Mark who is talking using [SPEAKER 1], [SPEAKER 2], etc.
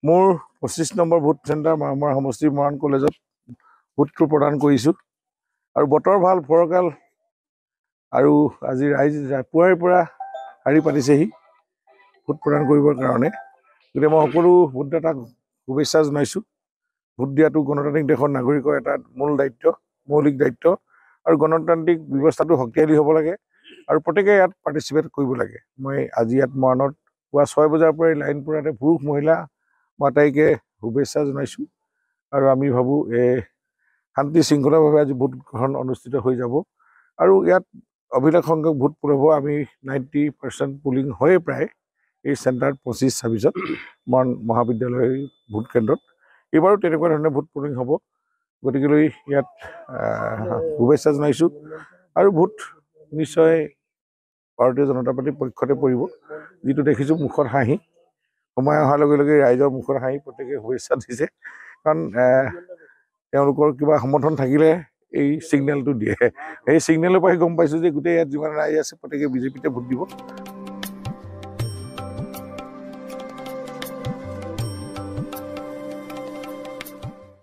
[SPEAKER 1] মোৰ 25 number vote centre মামৰা সমষ্টি মৰাণ কলেজত ভোটটো প্ৰদান কৰিছোঁ আৰু বতৰ ভাল ফৰকাল আৰু আজি ৰাইজ পুৱাৰে পৰা শাৰী পাতিছেহি ভোট প্ৰদান কৰিবৰ কাৰণে গতিকে মই সকলো ভোটদাতাক শুভেচ্ছা জনাইছোঁ ভোট দিয়াটো গণতান্ত্ৰিক দেশৰ নাগৰিকৰ এটা মৌলিক দায়িত্ব আৰু গণতান্ত্ৰিক ব্যৱস্থাটো শক্তিশালী হ'ব লাগে আৰু প্ৰত্যেকে ইয়াত পাৰ্টিচিপেট কৰিব লাগে মই আজি ইয়াত মৰাণত পুৱা 6 বজাৰ পৰাই লাইন পৰাতে পুৰুষ মহিলা আটাইকে শুভেচ্ছা জনাইছোঁ আৰু আমি ভাবোঁ শান্তি শৃংখলাভাৱে আজি ভোট গ্ৰহণ অনুষ্ঠিত হৈ যাব আৰু ইয়াত অভিলেখ সংখ্যক ভোট হ'ব আমি 90% পুলিং হয়ে প্ৰায় এই চেণ্টাৰত 25-26ত মৰাণ মহাবিদ্যালয় ভোট কেন্দ্ৰত এইবাৰো তেনেকুৱা ধৰণে ভোট পুলিং হ'ব গতিকেলৈ ইয়াত শুভেচ্ছা জনাইছোঁ আৰু ভোট নিশ্চয় ভাৰতীয় জনতা পাৰ্টীৰ পক্ষতে পৰিব যিটো দেখিছোঁ মুখত হাঁহি সময় অহাৰ লগে লগে ৰাইজৰ মুখত হাঁহি প্ৰত্যেকে শুভেচ্ছা দিছে কাৰণ তেওঁলোকৰ কিবা সমৰ্থন থাকিলে এই ছিগনেলটো দিয়ে সেই ছিগনেলৰ পৰাই গম পাইছোঁ যে গোটেই ইয়াত যিমান ৰাইজ আছে প্ৰত্যেকে বিজেপিতে ভোট দিব